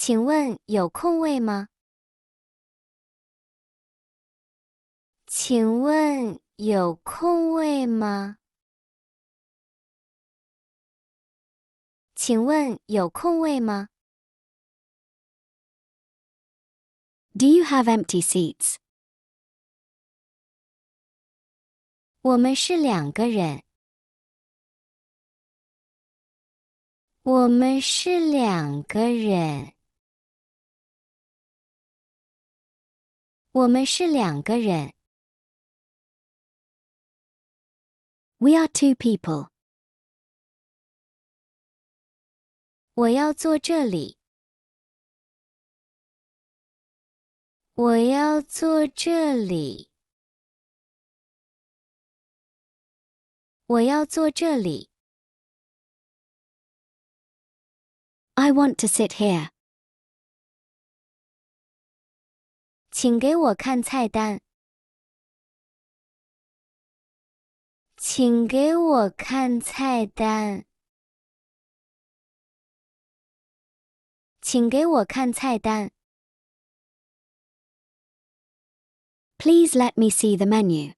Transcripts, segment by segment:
请问有空位吗？请问有空位吗？请问有空位吗？ Do you have empty seats? 我们是2个人。我们是2个人。我们是2个人。We are 2 people. 我要坐这里。我要坐这里。我要坐这里。I want to sit here. 请给我看菜单。请给我看菜单。请给我看菜单。Please let me see the menu.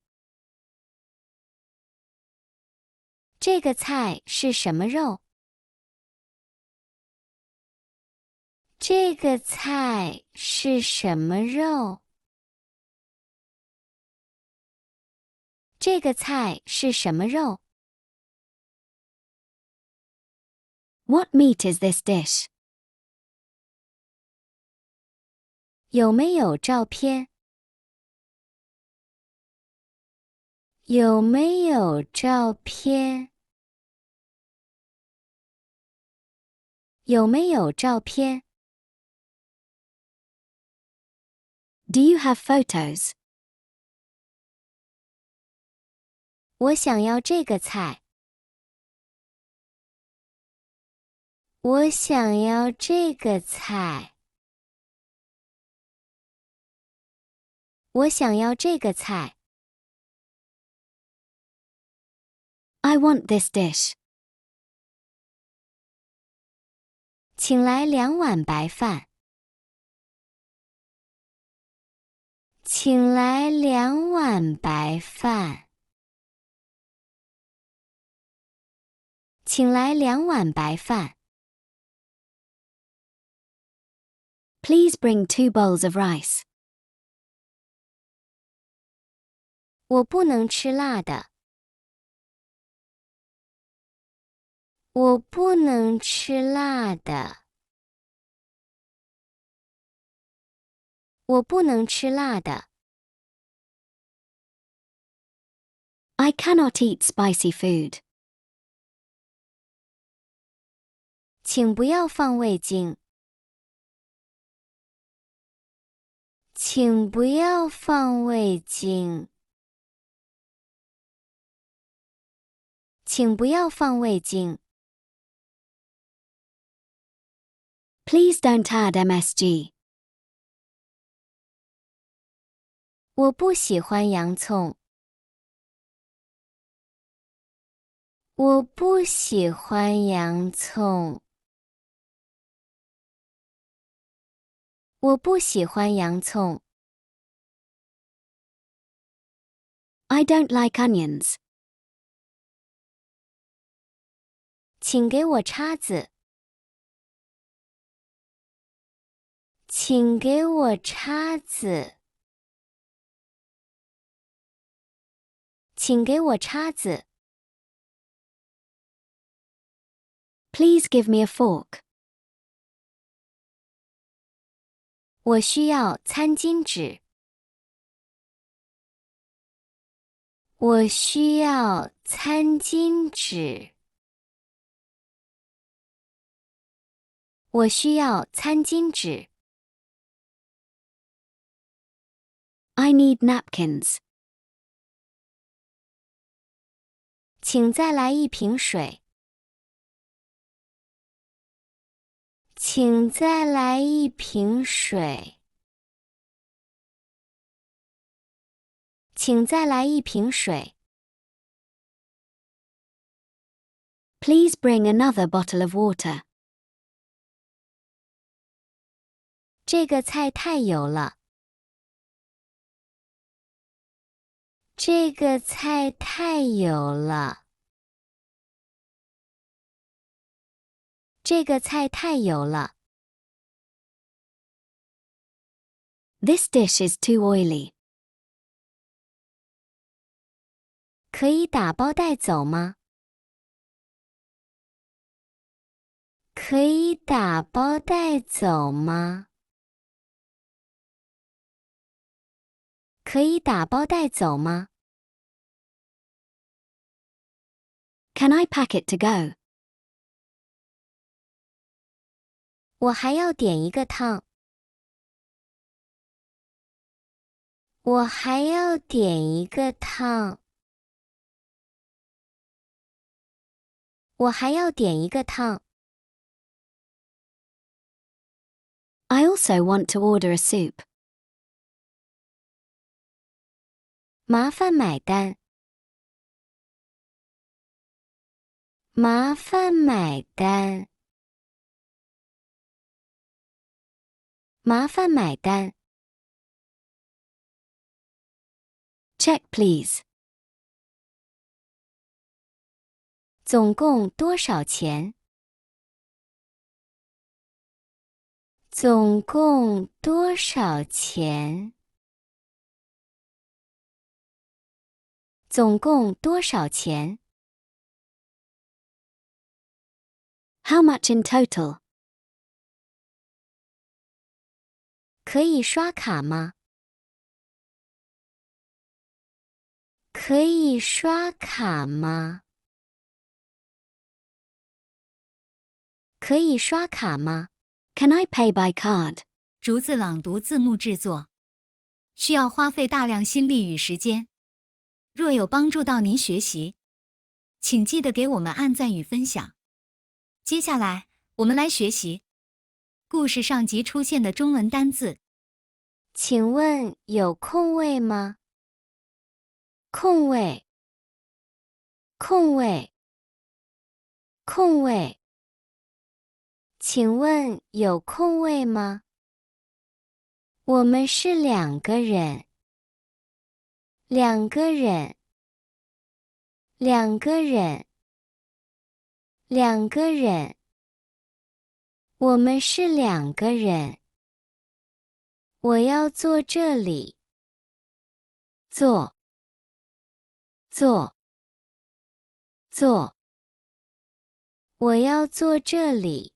这个菜是什么肉？这个菜是什么肉？这个菜是什么肉？ What meat is this dish? 有没有照片？有没有照片？有没有照片？ Do you have photos? 我想要这个菜。我想要这个菜。我想要这个菜。I want this dish. 请来2碗白饭。请来2碗白饭。请来2碗白饭。Please bring 2 bowls of rice. 我不能吃辣的。我不能吃辣的。我不能吃辣的。I cannot eat spicy food. 请不要放味精。请不要放味精。请不要放味精。Please don't add MSG. 我不喜欢洋葱。我不喜欢洋葱。我不喜欢洋葱。I don't like onions. 请给我叉子。请给我叉子。请给我叉子。Please give me a fork. 我需要餐巾纸。我需要餐巾纸。我需要餐巾纸。I need napkins. 请再来一瓶水。请再来一瓶水。请再来一瓶水。Please bring another bottle of water. 这个菜太油了。这个菜太油了。这个菜太油了。This dish is too oily. 可以打包带走吗？可以打包带走吗？可以打包带走吗？ Can I pack it to go? 我还要点一个汤。我还要点一个汤。我还要点一个汤。I also want to order a soup. 麻烦买单。麻烦买单。麻烦买单。Check please. 总共多少钱？总共多少钱？总共多少钱？ How much in total? 可以刷卡吗？可以刷卡吗？可以刷卡吗？ Can I pay by card? 逐字朗读字幕制作，需要花费大量心力与时间。若有帮助到您学习，请记得给我们按赞与分享。接下来，我们来学习故事上集出现的中文单字。请问有空位吗？空位，空位，空位。请问有空位吗？我们是两个人。两个人，两个人，两个人。我们是两个人。我要坐这里。坐，坐，坐。我要坐这里。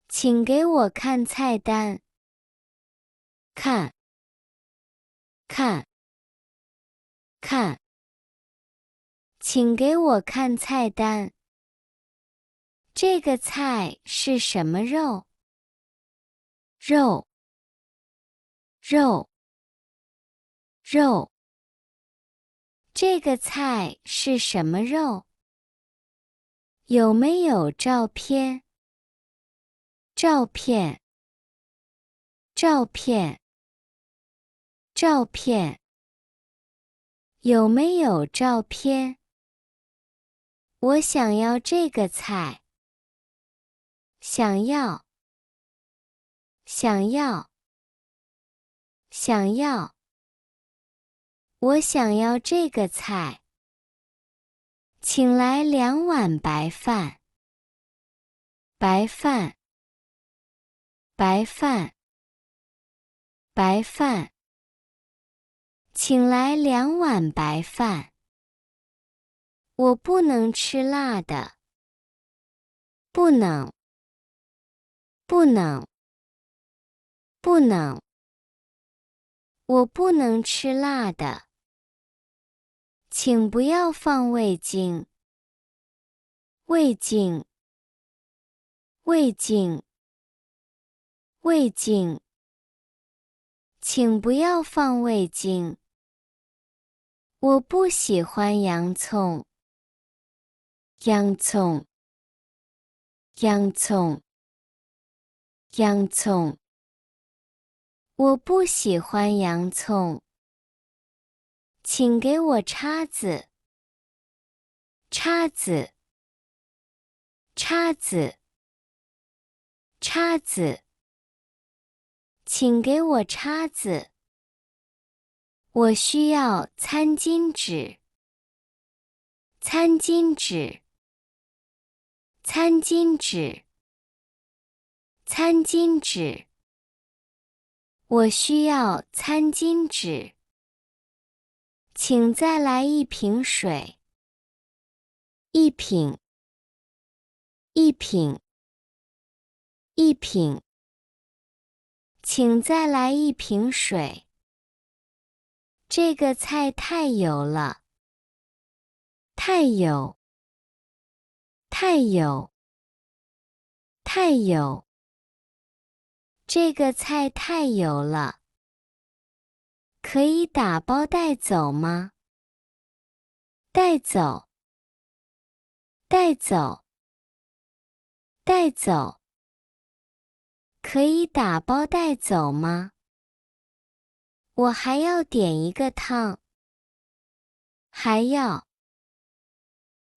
请给我看菜单。看，看，看。请给我看菜单。这个菜是什么肉？肉，肉，肉。这个菜是什么肉？有没有照片？照片，照片，照片。有没有照片？我想要这个菜。想要，想要，想要。我想要这个菜。请来2碗白饭。白饭，白饭，白饭。请来2碗白饭。我不能吃辣的。不能，不能，不能。我不能吃辣的。请不要放味精。味精，味精，味精。请不要放味精。我不喜欢洋葱。洋葱，洋葱，洋葱。我不喜欢洋葱。请给我叉子。叉子，叉子，叉子。请给我叉子。我需要餐巾纸。餐巾纸。餐巾纸。餐巾纸。我需要餐巾纸。请再来一瓶水。一品。一品。一品。请再来一瓶水。这个菜太油了。太油。太油。太油。这个菜太油了。可以打包带走吗？带走。带走。带走。可以打包带走吗？我还要点一个汤。还要。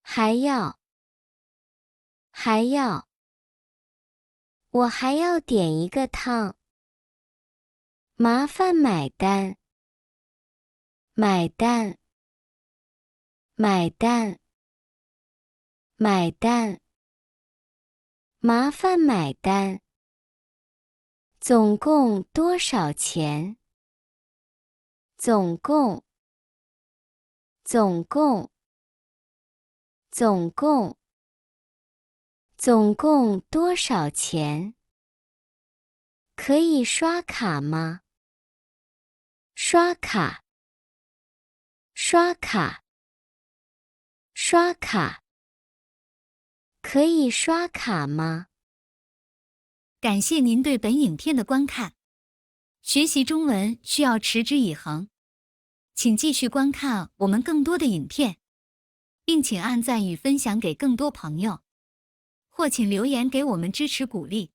还要。还要。我还要点一个汤。麻烦买单。买单。买单。买单。麻烦买单。总共多少钱？总共。总共。总共。总共多少钱？可以刷卡吗？刷卡。刷卡。刷卡。可以刷卡吗？感谢您对本影片的观看。学习中文需要持之以恒，请继续观看我们更多的影片，并请按赞与分享给更多朋友，或请留言给我们支持鼓励，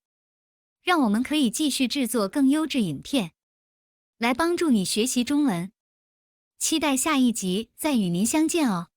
让我们可以继续制作更优质影片，来帮助你学习中文。期待下一集再与您相见哦。